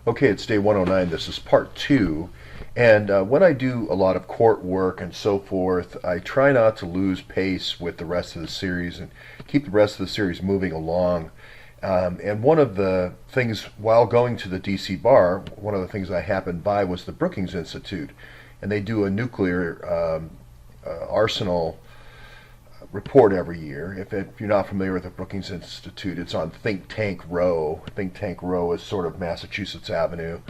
Okay, it's day 109. This is part two. And when I do a lot of court work and so forth, I try not to lose pace with the rest of the series and keep the rest of the series moving along. And one of the things, while going to the DC bar, one of the things I happened by was the Brookings Institute. And they do a nuclear arsenal report every year. If you're not familiar with the Brookings Institute, it's on Think Tank Row. Think Tank Row is sort of Massachusetts Avenue,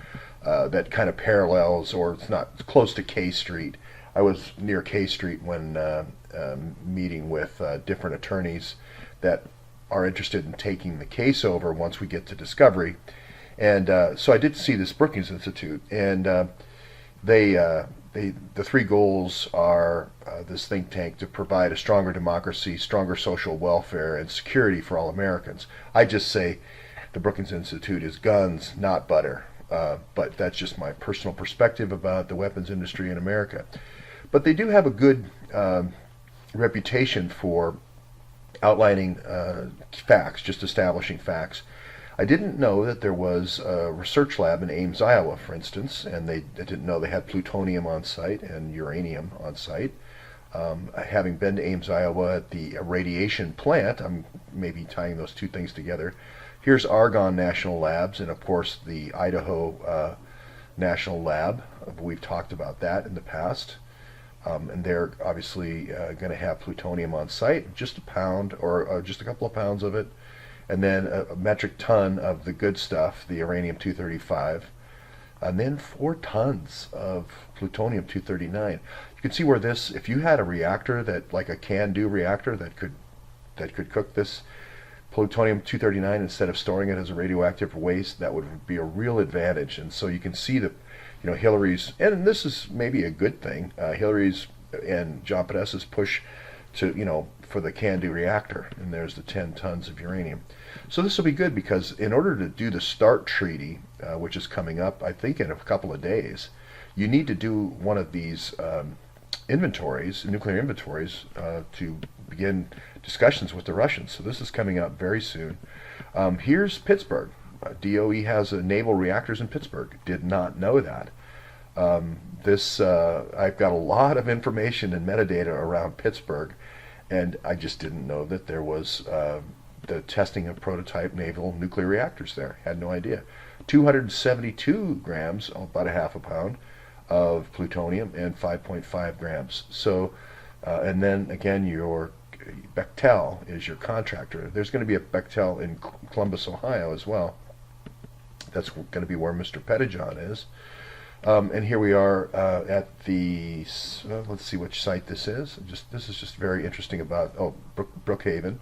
that kind of parallels, or it's not, it's close to K Street. I was near K Street when meeting with different attorneys that are interested in taking the case over once we get to discovery. And so I did see this Brookings Institute, and they the three goals are this think tank to provide a stronger democracy, stronger social welfare, and security for all Americans. I just say the Brookings Institute is guns, not butter. But that's just my personal perspective about the weapons industry in America. But they do have a good reputation for outlining facts, just establishing facts. I didn't know that there was a research lab in Ames, Iowa, for instance, and I didn't know they had plutonium on site and uranium on site. Having been to Ames, Iowa at the radiation plant, I'm maybe tying those two things together. Here's Argonne National Labs, and of course the Idaho National Lab. We've talked about that in the past. And they're obviously going to have plutonium on site, just a pound or just a couple of pounds of it, and then a metric ton of the good stuff, the uranium-235, and then 4 tons of plutonium-239. You can see where this, if you had a reactor that, like a CANDU reactor that could cook this plutonium-239 instead of storing it as a radioactive waste, that would be a real advantage. And so you can see that, Hillary's, and this is maybe a good thing, Hillary's and John Podesta's push to, for the CANDU reactor, and there's the 10 tons of uranium. So this will be good because in order to do the START treaty, which is coming up, I think in a couple of days, you need to do one of these inventories, nuclear inventories, to begin discussions with the Russians. So this is coming up very soon. Here's Pittsburgh. DOE has naval reactors in Pittsburgh. Did not know that. I've got a lot of information and metadata around Pittsburgh, and I just didn't know that there was the testing of prototype naval nuclear reactors there. Had no idea. 272 grams, about a half a pound, of plutonium and 5.5 grams. So, and then again, your Bechtel is your contractor. There's going to be a Bechtel in Columbus, Ohio as well. That's going to be where Mr. Pettijohn is. And here we are at the, let's see which site this is. This is just very interesting about, Brookhaven.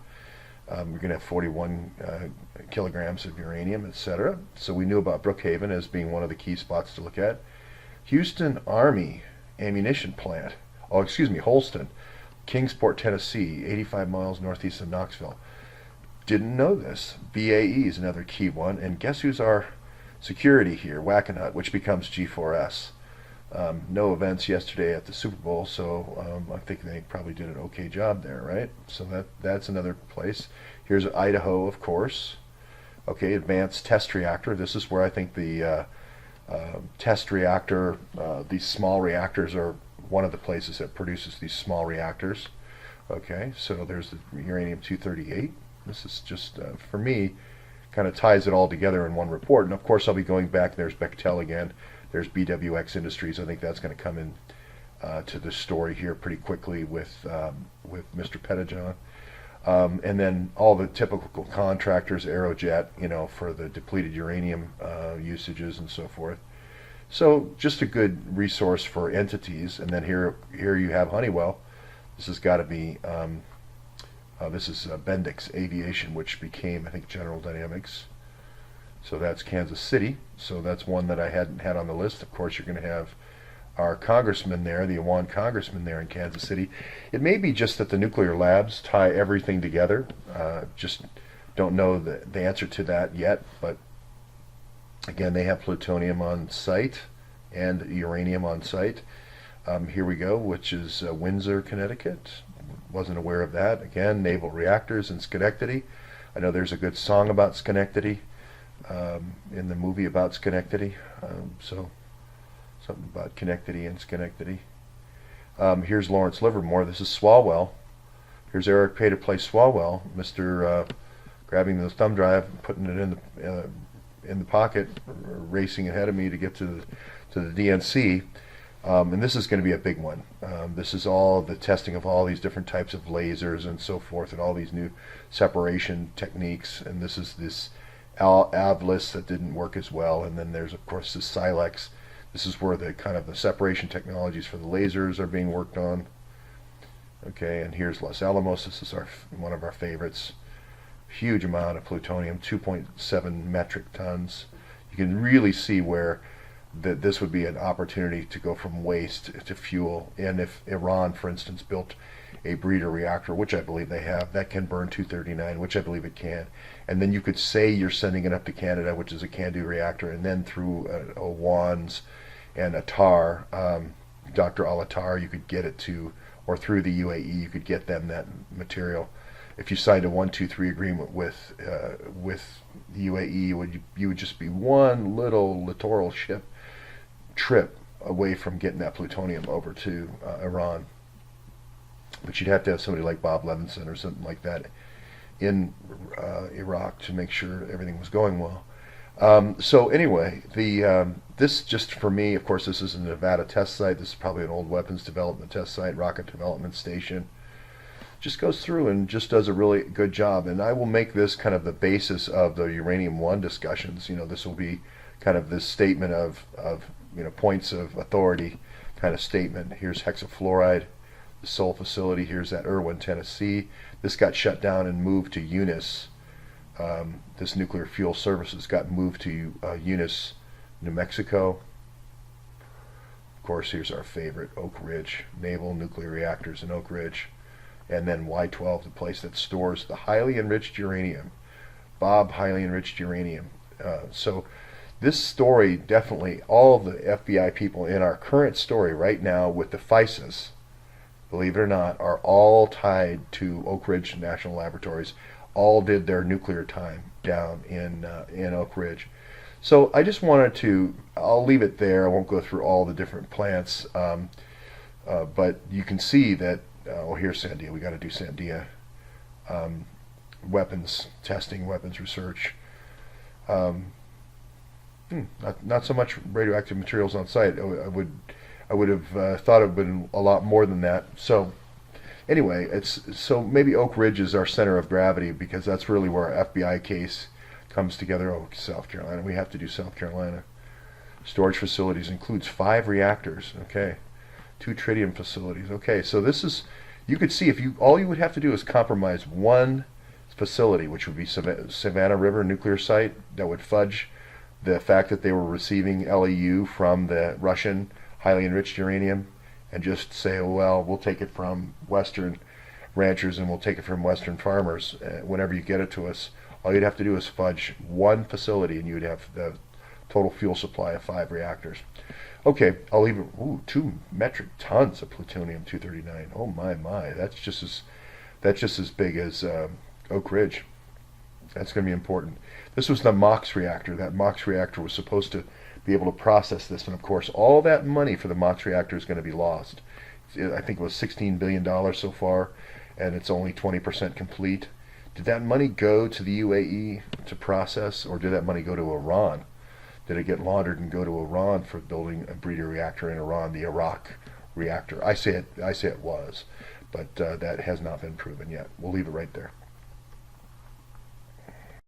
We're going to have 41 kilograms of uranium, etc. So we knew about Brookhaven as being one of the key spots to look at. Houston Army Ammunition Plant. Holston. Kingsport, Tennessee, 85 miles northeast of Knoxville. Didn't know this. BAE is another key one. And guess who's our security here? Wackenhut, which becomes G4S. No events yesterday at the Super Bowl, so I think they probably did an okay job there, right? So that's another place. Here's Idaho, of course. Okay, Advanced Test Reactor. This is where I think the test reactor, these small reactors are one of the places that produces these small reactors. Okay, so there's the uranium-238. This is just, for me, kind of ties it all together in one report. And of course, I'll be going back. There's Bechtel again. There's BWX Industries. I think that's going to come in to the story here pretty quickly with Mr. Pettijohn. And then all the typical contractors, Aerojet, for the depleted uranium usages and so forth. So just a good resource for entities. And then here you have Honeywell. This has got to be, this is Bendix Aviation, which became, I think, General Dynamics. So that's Kansas City. So that's one that I hadn't had on the list. Of course, you're going to have our congressman there, the Awan congressman there in Kansas City. It may be just that the nuclear labs tie everything together. Just don't know the answer to that yet. But again, they have plutonium on site and uranium on site. Here we go, which is Windsor, Connecticut. Wasn't aware of that. Again, naval reactors in Schenectady. I know there's a good song about Schenectady. in the movie about Schenectady. So something about Connectity and Schenectady. Here's Lawrence Livermore. This is Swalwell. Here's Eric Pay to play Swalwell. Mr. Grabbing the thumb drive, putting it in the pocket, racing ahead of me to get to the DNC. And this is going to be a big one. This is all the testing of all these different types of lasers and so forth, and all these new separation techniques. And this is this AVLIS that didn't work as well. And then there's of course this Silex. This is where the kind of the separation technologies for the lasers are being worked on. Okay, and here's Los Alamos. This is one of our favorites. Huge amount of plutonium, 2.7 metric tons. You can really see where this would be an opportunity to go from waste to fuel. And if Iran, for instance, built a breeder reactor, which I believe they have, that can burn 239, which I believe it can. And then you could say you're sending it up to Canada, which is a CANDU reactor, and then through a WANS and Attar, Dr. Al-Attar, you could get it to, or through the UAE, you could get them that material. If you signed a 1-2-3 agreement with the UAE, you would just be one little littoral ship trip away from getting that plutonium over to Iran. But you'd have to have somebody like Bob Levinson or something like that in Iraq to make sure everything was going well. So anyway, this just for me, of course, this is a Nevada test site. This is probably an old weapons development test site, rocket development station. Just goes through and just does a really good job. And I will make this kind of the basis of the Uranium One discussions. This will be kind of this statement of points of authority kind of statement. Here's hexafluoride, the Seoul facility. Here's at Irwin, Tennessee. This got shut down and moved to Eunice. This nuclear fuel services got moved to Eunice, New Mexico. Of course, here's our favorite, Oak Ridge, naval nuclear reactors in Oak Ridge. And then Y12, the place that stores the highly enriched uranium. Bob, highly enriched uranium. So this story, definitely, all of the FBI people in our current story right now with the FISAs, believe it or not, are all tied to Oak Ridge National Laboratories. All did their nuclear time down in Oak Ridge. So I just wanted to, I'll leave it there. I won't go through all the different plants. But you can see that, here's Sandia. We got to do Sandia. Weapons testing, weapons research. Not so much radioactive materials on site. I would have thought it would have been a lot more than that. So anyway, so maybe Oak Ridge is our center of gravity because that's really where our FBI case comes together. Oh, South Carolina. We have to do South Carolina. Storage facilities includes 5 reactors. Okay. 2 tritium facilities. Okay, so this is, you could see if all you would have to do is compromise one facility, which would be Savannah River nuclear site, that would fudge the fact that they were receiving LEU from the Russian highly enriched uranium, and just say, oh, well, we'll take it from Western ranchers and we'll take it from Western farmers whenever you get it to us. All you'd have to do is fudge one facility and you would have the total fuel supply of 5 reactors. Okay, I'll leave it. Ooh, 2 metric tons of plutonium-239. Oh my, that's just as big as Oak Ridge. That's going to be important. This was the MOX reactor. That MOX reactor was supposed to be able to process this, and of course, all that money for the MOX reactor is going to be lost. I think it was $16 billion so far, and it's only 20% complete. Did that money go to the UAE to process, or did that money go to Iran? Did it get laundered and go to Iran for building a breeder reactor in Iran, the Iraq reactor? I say it was, but that has not been proven yet. We'll leave it right there.